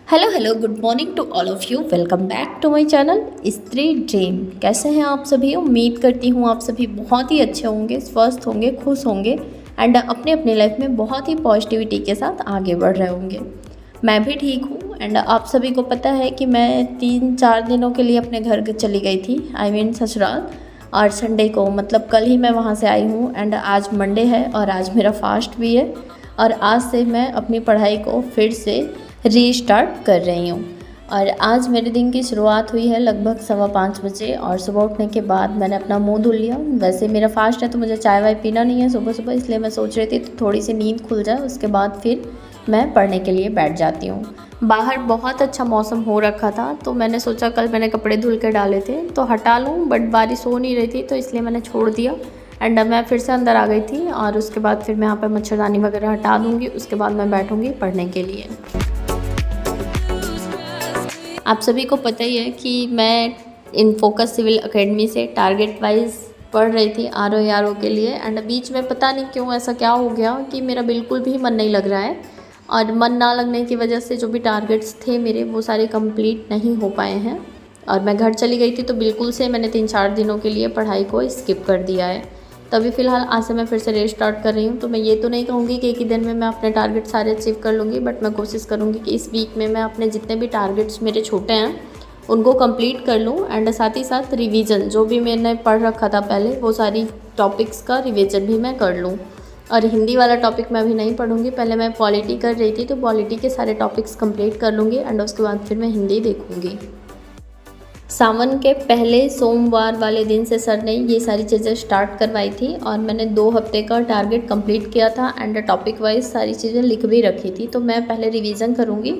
Hello good morning to all of you. Welcome back to my channel Stree dream. कैसे हैं आप सभी? उम्मीद करती हूँ आप सभी बहुत ही अच्छे होंगे, स्वस्थ होंगे, खुश होंगे एंड अपने अपने लाइफ में बहुत ही पॉजिटिविटी के साथ आगे बढ़ रहे होंगे। मैं भी ठीक हूँ एंड आप सभी को पता है कि मैं 3-4 दिनों के लिए अपने घर चली गई थी, आई मीन ससुराल। और संडे को मतलब कल ही मैं वहाँ से आई हूँ एंड आज मंडे है और आज मेरा फास्ट भी है और आज से मैं अपनी पढ़ाई को फिर से रीस्टार्ट कर रही हूँ। और आज मेरे दिन की शुरुआत हुई है लगभग 5:15 बजे और सुबह उठने के बाद मैंने अपना मुंह धुल लिया। वैसे मेरा फास्ट है तो मुझे चाय वाय पीना नहीं है सुबह सुबह, इसलिए मैं सोच रही थी तो थोड़ी सी नींद खुल जाए उसके बाद फिर मैं पढ़ने के लिए बैठ जाती हूँ। बाहर बहुत अच्छा मौसम हो रखा था तो मैंने सोचा कल मैंने कपड़े धुल के डाले थे तो हटा लूँ, बट बारिश हो नहीं रही थी तो इसलिए मैंने छोड़ दिया एंड मैं फिर से अंदर आ गई थी और उसके बाद फिर मैं यहाँ पर मच्छरदानी वगैरह हटा दूँगी, उसके बाद मैं बैठूँगी पढ़ने के लिए। आप सभी को पता ही है कि मैं इन फोकस सिविल एकेडमी से टारगेट वाइज पढ़ रही थी RO के लिए एंड बीच में पता नहीं क्यों ऐसा क्या हो गया कि मेरा बिल्कुल भी मन नहीं लग रहा है और मन ना लगने की वजह से जो भी टारगेट्स थे मेरे वो सारे कंप्लीट नहीं हो पाए हैं और मैं घर चली गई थी तो बिल्कुल से मैंने 3-4 दिनों के लिए पढ़ाई को स्किप कर दिया है। तभी फ़िलहाल आज से मैं फिर से रीस्टार्ट कर रही हूँ। तो मैं ये तो नहीं कहूँगी कि एक ही दिन में मैं अपने टारगेट सारे अचीव कर लूँगी, बट मैं कोशिश करूँगी कि इस वीक में मैं अपने जितने भी टारगेट्स मेरे छोटे हैं उनको कंप्लीट कर लूँ एंड साथ ही साथ रिवीजन जो भी मैंने पढ़ रखा था पहले वो सारी टॉपिक्स का रिवीजन भी मैं कर लूँ। और हिंदी वाला टॉपिक मैं अभी नहीं पढ़ूँगी, पहले मैं पॉलिटी कर रही थी तो पॉलिटी के सारे टॉपिक्स कंप्लीट कर लूँगी एंड उसके बाद फिर मैं हिंदी देखूँगी। सावन के पहले सोमवार वाले दिन से सर ने ये सारी चीज़ें स्टार्ट करवाई थी और मैंने 2 हफ्ते का टारगेट कंप्लीट किया था एंड टॉपिक वाइज सारी चीज़ें लिख भी रखी थी। तो मैं पहले रिवीजन करूँगी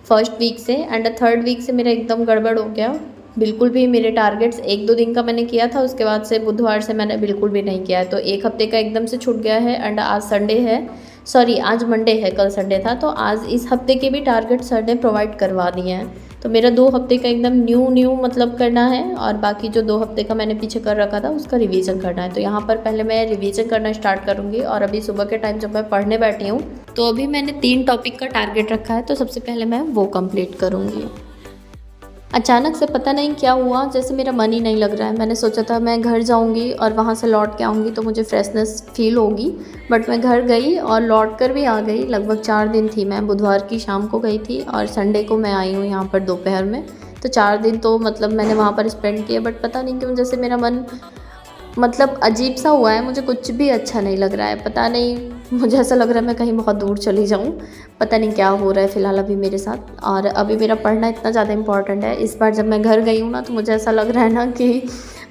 फर्स्ट वीक से एंड थर्ड वीक से मेरा एकदम गड़बड़ हो गया। बिल्कुल भी मेरे टारगेट्स 1-2 दिन का मैंने किया था, उसके बाद से बुधवार से मैंने बिल्कुल भी नहीं किया है। तो 1 हफ्ते का एकदम से छूट गया है एंड आज संडे है, सॉरी आज मंडे है, कल संडे था। तो आज इस हफ्ते के भी टारगेट सर ने प्रोवाइड करवा दिए हैं। तो मेरा 2 हफ्ते का एकदम न्यू मतलब करना है और बाकी जो 2 हफ्ते का मैंने पीछे कर रखा था उसका रिवीजन करना है। तो यहाँ पर पहले मैं रिवीजन करना स्टार्ट करूँगी और अभी सुबह के टाइम जब मैं पढ़ने बैठी हूँ तो अभी मैंने 3 टॉपिक का टारगेट रखा है तो सबसे पहले मैं वो कंप्लीट करूँगी। अचानक से पता नहीं क्या हुआ, जैसे मेरा मन ही नहीं लग रहा है। मैंने सोचा था मैं घर जाऊंगी और वहाँ से लौट के आऊँगी तो मुझे फ्रेशनेस फील होगी, बट मैं घर गई और लौट कर भी आ गई। लगभग 4 दिन थी मैं, बुधवार की शाम को गई थी और संडे को मैं आई हूँ यहाँ पर दोपहर में। तो 4 दिन तो मतलब मैंने वहाँ पर स्पेंड किया, बट पता नहीं क्यों जैसे मेरा मन मतलब अजीब सा हुआ है, मुझे कुछ भी अच्छा नहीं लग रहा है। पता नहीं, मुझे ऐसा लग रहा है मैं कहीं बहुत दूर चली जाऊँ, पता नहीं क्या हो रहा है फ़िलहाल अभी मेरे साथ। और अभी मेरा पढ़ना इतना ज़्यादा इम्पॉर्टेंट है। इस बार जब मैं घर गई हूँ ना तो मुझे ऐसा लग रहा है ना कि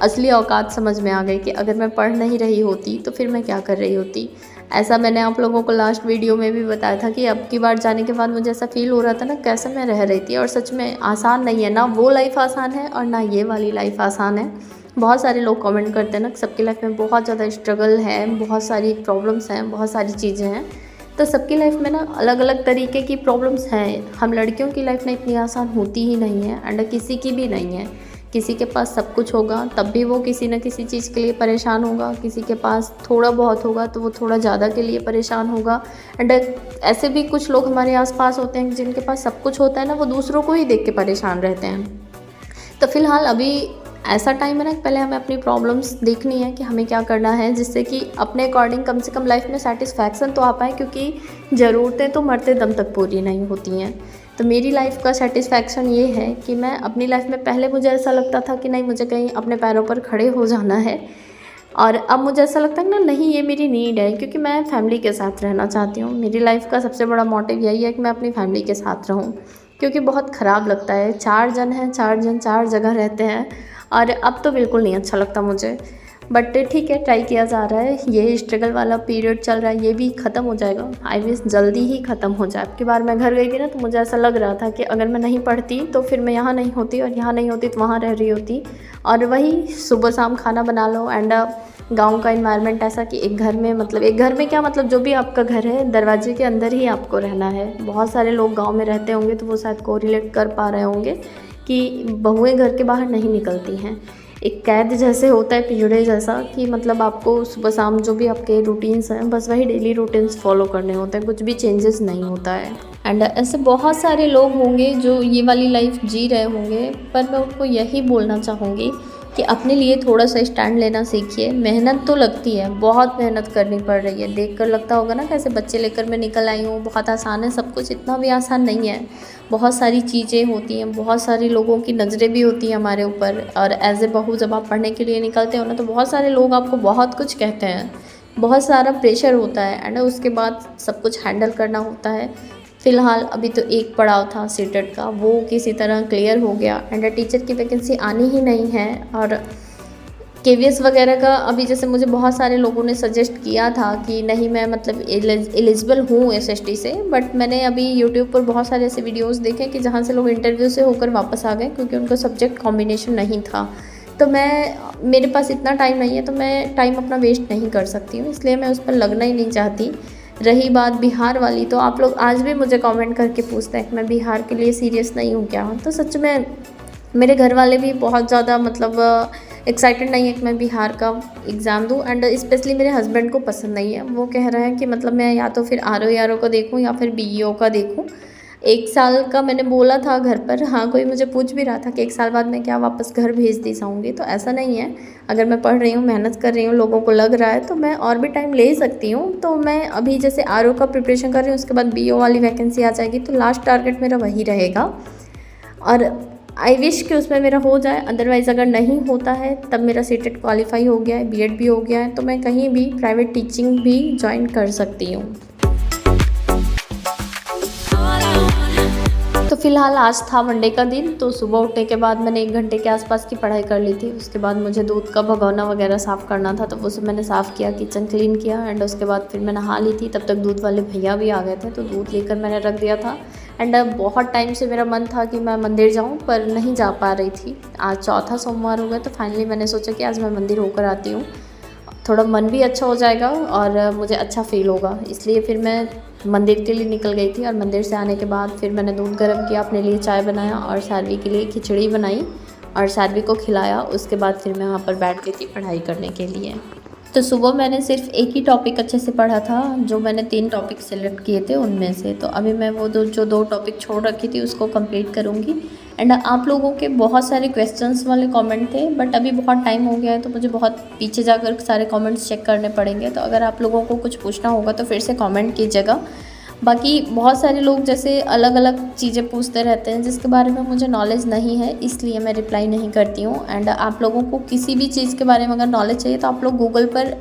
असली औकात समझ में आ गई कि अगर मैं पढ़ नहीं रही होती तो फिर मैं क्या कर रही होती। ऐसा मैंने आप लोगों को लास्ट वीडियो में भी बताया था कि अब की बार जाने के बाद मुझे ऐसा फ़ील हो रहा था ना कैसे मैं रह रही थी। और सच में आसान नहीं है, ना वो लाइफ आसान है और ना ये वाली लाइफ आसान है। बहुत सारे लोग कमेंट करते हैं ना सबकी लाइफ में बहुत ज़्यादा स्ट्रगल है, बहुत सारी प्रॉब्लम्स हैं, बहुत सारी चीज़ें हैं। तो सबकी लाइफ में ना अलग अलग तरीके की प्रॉब्लम्स हैं। हम लड़कियों की लाइफ में इतनी आसान होती ही नहीं है एंड किसी की भी नहीं है। किसी के पास सब कुछ होगा तब भी वो किसी न किसी चीज़ के लिए परेशान होगा, किसी के पास थोड़ा बहुत होगा तो वो थोड़ा ज़्यादा के लिए परेशान होगा। एंड ऐसे भी कुछ लोग हमारे आसपास होते हैं जिनके पास सब कुछ होता है ना, वो दूसरों को ही देख के परेशान रहते हैं। तो फ़िलहाल अभी ऐसा टाइम है ना, पहले हमें अपनी प्रॉब्लम्स देखनी है कि हमें क्या करना है जिससे कि अपने अकॉर्डिंग कम से कम लाइफ में सेटिस्फैक्शन तो आ पाए, क्योंकि ज़रूरतें तो मरते दम तक पूरी नहीं होती हैं। तो मेरी लाइफ का सेटिस्फैक्शन ये है कि मैं अपनी लाइफ में, पहले मुझे ऐसा लगता था कि नहीं मुझे कहीं अपने पैरों पर खड़े हो जाना है और अब मुझे ऐसा लगता है ना नहीं ये मेरी नीड है, क्योंकि मैं फैमिली के साथ रहना चाहती हूँ। मेरी लाइफ का सबसे बड़ा मोटिव यही है कि मैं अपनी फैमिली के साथ रहूँ, क्योंकि बहुत ख़राब लगता है 4 जन हैं, 4 जन 4 जगह रहते हैं और अब तो बिल्कुल नहीं अच्छा लगता मुझे। बट ठीक है, ट्राई किया जा रहा है। ये स्ट्रगल वाला पीरियड चल रहा है, ये भी ख़त्म हो जाएगा। आई विश जल्दी ही ख़त्म हो जाए। अब की बार मैं घर गई थी ना तो मुझे ऐसा लग रहा था कि अगर मैं नहीं पढ़ती तो फिर मैं यहाँ नहीं होती और यहाँ नहीं होती तो वहाँ रह रही होती। और वही सुबह शाम खाना बना लो एंड गाँव का इन्वायरमेंट ऐसा कि एक घर में, मतलब एक घर में क्या, मतलब जो भी आपका घर है दरवाजे के अंदर ही आपको रहना है। बहुत सारे लोग गाँव में रहते होंगे तो वो शायद कोरिलेट कर पा रहे होंगे कि बहुएँ घर के बाहर नहीं निकलती हैं। एक कैद जैसे होता है, पिंजड़े जैसा, कि मतलब आपको सुबह शाम जो भी आपके रूटीन्स हैं बस वही डेली रूटीन्स फॉलो करने होते हैं, कुछ भी चेंजेस नहीं होता है। एंड ऐसे बहुत सारे लोग होंगे जो ये वाली लाइफ जी रहे होंगे, पर मैं उनको यही बोलना चाहूँगी कि अपने लिए थोड़ा सा स्टैंड लेना सीखिए। मेहनत तो लगती है, बहुत मेहनत करनी पड़ रही है। देखकर लगता होगा ना कैसे बच्चे लेकर मैं निकल आई हूँ, बहुत आसान है सब कुछ, इतना भी आसान नहीं है। बहुत सारी चीज़ें होती हैं, बहुत सारे लोगों की नज़रें भी होती हैं हमारे ऊपर। और एज ए बहू जब आप पढ़ने के लिए निकलते हो ना, तो बहुत सारे लोग आपको बहुत कुछ कहते हैं, बहुत सारा प्रेशर होता है एंड उसके बाद सब कुछ हैंडल करना होता है। फ़िलहाल अभी तो एक पड़ाव था सीटेट का, वो किसी तरह क्लियर हो गया एंड टीचर की वैकेंसी आनी ही नहीं है। और केवीएस वगैरह का अभी जैसे मुझे बहुत सारे लोगों ने सजेस्ट किया था कि नहीं मैं मतलब एलिजिबल हूँ एसएसटी से, बट मैंने अभी यूट्यूब पर बहुत सारे ऐसे वीडियोस देखे कि जहाँ से लोग इंटरव्यू से होकर वापस आ गए क्योंकि उनका सब्जेक्ट कॉम्बिनेशन नहीं था। तो मेरे पास इतना टाइम नहीं है, तो मैं टाइम अपना वेस्ट नहीं कर सकती हूँ, इसलिए मैं उस पर लगना ही नहीं चाहती। रही बात बिहार वाली, तो आप लोग आज भी मुझे कमेंट करके पूछते हैं कि मैं बिहार के लिए सीरियस नहीं हूँ क्या। तो सच में मेरे घर वाले भी बहुत ज़्यादा मतलब एक्साइटेड नहीं है कि मैं बिहार का एग्ज़ाम दूँ एंड स्पेशली मेरे हस्बैंड को पसंद नहीं है। वो कह रहे हैं कि मतलब मैं या तो फिर आर ओ का देखूँ या फिर बीईओ का देखूँ। 1 साल का मैंने बोला था घर पर, हाँ कोई मुझे पूछ भी रहा था कि 1 साल बाद मैं क्या वापस घर भेज दी जाऊँगी, तो ऐसा नहीं है। अगर मैं पढ़ रही हूँ, मेहनत कर रही हूँ, लोगों को लग रहा है तो मैं और भी टाइम ले सकती हूँ। तो मैं अभी जैसे आरओ का प्रिपरेशन कर रही हूँ, उसके बाद बीओ वाली वैकेंसी आ जाएगी, तो लास्ट टारगेट मेरा वही रहेगा और आई विश कि उसमें मेरा हो जाए। अदरवाइज़ अगर नहीं होता है तब मेरा सीटेट क्वालिफाई हो गया है, बीएड भी हो गया है, तो मैं कहीं भी प्राइवेट टीचिंग भी ज्वाइन कर सकती हूँ। तो फ़िलहाल आज था मंडे का दिन, तो सुबह उठने के बाद मैंने 1 घंटे के आसपास की पढ़ाई कर ली थी। उसके बाद मुझे दूध का भगोना वगैरह साफ़ करना था, तो वो सब मैंने साफ़ किया, किचन क्लीन किया एंड उसके बाद फिर मैं नहा ली थी। तब तक दूध वाले भैया भी आ गए थे, तो दूध लेकर मैंने रख दिया था। एंड बहुत टाइम से मेरा मन था कि मैं मंदिर जाऊँ, पर नहीं जा पा रही थी। आज चौथा सोमवार हो गया, तो फाइनली मैंने सोचा कि आज मैं मंदिर होकर आती हूँ, थोड़ा मन भी अच्छा हो जाएगा और मुझे अच्छा फ़ील होगा। इसलिए फिर मैं मंदिर के लिए निकल गई थी और मंदिर से आने के बाद फिर मैंने दूध गर्म किया, अपने लिए चाय बनाया और सारवी के लिए खिचड़ी बनाई और सारवी को खिलाया। उसके बाद फिर मैं वहाँ पर बैठ गई थी पढ़ाई करने के लिए। तो सुबह मैंने सिर्फ एक ही टॉपिक अच्छे से पढ़ा था, जो मैंने 3 टॉपिक सेलेक्ट किए थे उनमें से। तो अभी मैं वो जो 2 टॉपिक छोड़ रखी थी उसको कंप्लीट करूँगी। एंड आप लोगों के बहुत सारे क्वेश्चंस वाले कमेंट थे, बट अभी बहुत टाइम हो गया है तो मुझे बहुत पीछे जाकर सारे कमेंट्स चेक करने पड़ेंगे। तो अगर आप लोगों को कुछ पूछना होगा तो फिर से कमेंट कीजिएगा। बाकी बहुत सारे लोग जैसे अलग अलग चीज़ें पूछते रहते हैं जिसके बारे में मुझे नॉलेज नहीं है, इसलिए मैं रिप्लाई नहीं करती हूँ। एंड आप लोगों को किसी भी चीज़ के बारे में अगर नॉलेज चाहिए तो आप लोग गूगल पर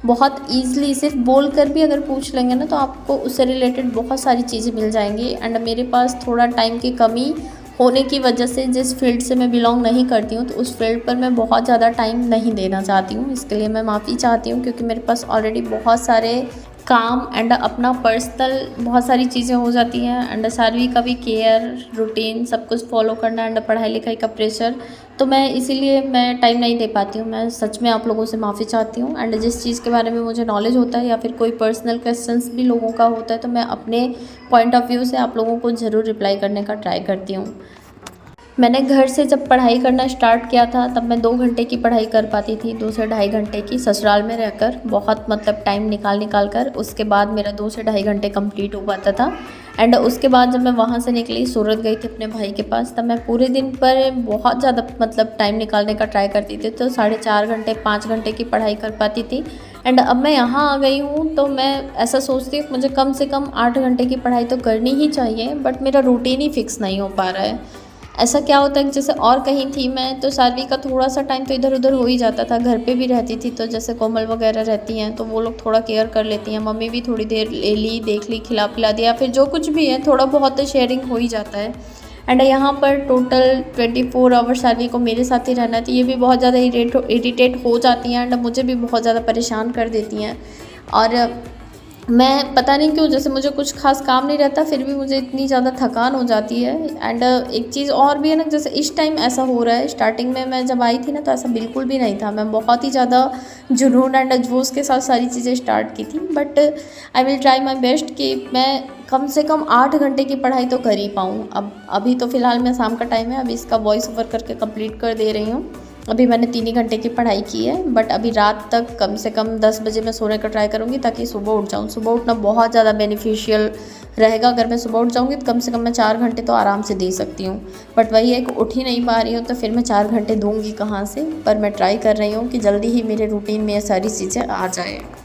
बहुत ईज़िली सिर्फ बोल कर भी अगर पूछ लेंगे ना, तो आपको उससे रिलेटेड बहुत सारी चीज़ें मिल जाएंगी। एंड मेरे पास थोड़ा टाइम की कमी होने की वजह से, जिस फील्ड से मैं बिलोंग नहीं करती हूँ, तो उस फील्ड पर मैं बहुत ज़्यादा टाइम नहीं देना चाहती हूँ। इसके लिए मैं माफ़ी चाहती हूँ, क्योंकि मेरे पास ऑलरेडी बहुत सारे काम एंड अपना पर्सनल बहुत सारी चीज़ें हो जाती हैं एंड सारवी का भी केयर रूटीन सब कुछ फॉलो करना एंड पढ़ाई लिखाई का प्रेशर, तो मैं इसीलिए मैं टाइम नहीं दे पाती हूँ। मैं सच में आप लोगों से माफ़ी चाहती हूँ। एंड जिस चीज़ के बारे में मुझे नॉलेज होता है या फिर कोई पर्सनल क्वेश्चंस भी लोगों का होता है, तो मैं अपने पॉइंट ऑफ व्यू से आप लोगों को ज़रूर रिप्लाई करने का ट्राई करती हूँ। मैंने घर से जब पढ़ाई करना स्टार्ट किया था तब मैं 2 घंटे की पढ़ाई कर पाती थी, 2 से ढाई घंटे की ससुराल में रहकर, बहुत मतलब टाइम निकाल कर। उसके बाद मेरा 2 से ढाई घंटे कंप्लीट हो पाता था। एंड उसके बाद जब मैं वहाँ से निकली, सूरत गई थी अपने भाई के पास, तब मैं पूरे दिन पर बहुत ज़्यादा मतलब टाइम निकालने का ट्राई करती थी, तो 4.5 घंटे 5 घंटे की पढ़ाई कर पाती थी। एंड अब मैं यहाँ आ गई हूँ तो मैं ऐसा सोचती हूँ मुझे कम से कम 8 घंटे की पढ़ाई तो करनी ही चाहिए, बट मेरा रूटीन ही फिक्स नहीं हो पा रहा है। ऐसा क्या होता है कि जैसे और कहीं थी मैं, तो सारवी का थोड़ा सा टाइम तो इधर उधर हो ही जाता था। घर पे भी रहती थी तो जैसे कोमल वगैरह रहती हैं तो वो लोग थोड़ा केयर कर लेती हैं, मम्मी भी थोड़ी देर ले ली, देख ली, खिला पिला दिया, फिर जो कुछ भी है थोड़ा बहुत तो शेयरिंग हो ही जाता है। एंड यहाँ पर टोटल 24 आवर सारवी को मेरे साथ ही रहना था, ये भी बहुत ज़्यादा इरीटेट हो जाती हैं एंड मुझे भी बहुत ज़्यादा परेशान कर देती हैं। और मैं पता नहीं क्यों, जैसे मुझे कुछ खास काम नहीं रहता फिर भी मुझे इतनी ज़्यादा थकान हो जाती है। एंड एक चीज़ और भी है ना, जैसे इस टाइम ऐसा हो रहा है, स्टार्टिंग में मैं जब आई थी ना तो ऐसा बिल्कुल भी नहीं था। मैं बहुत ही ज़्यादा जुनून एंड जोश के साथ सारी चीज़ें स्टार्ट की थी, but I will try my best कि मैं कम से कम 8 घंटे की पढ़ाई तो कर ही पाऊँ। अब अभी तो फ़िलहाल मैं शाम का टाइम है, अभी इसका वॉइस ओवर करके कंप्लीट कर दे रही हूँ अभी मैंने 3 ही घंटे की पढ़ाई की है, बट अभी रात तक कम से कम 10 बजे मैं सोने का ट्राई करूँगी ताकि सुबह उठ जाऊँ। सुबह उठना बहुत ज़्यादा बेनिफिशियल रहेगा। अगर मैं सुबह उठ जाऊँगी तो कम से कम मैं 4 घंटे तो आराम से दे सकती हूँ, बट वही है कि उठ ही नहीं पा रही हूँ, तो फिर मैं 4 घंटे दूँगी कहाँ से। पर मैं ट्राई कर रही हूँ कि जल्दी ही मेरे रूटीन में ये सारी चीज़ें आ जाएँ।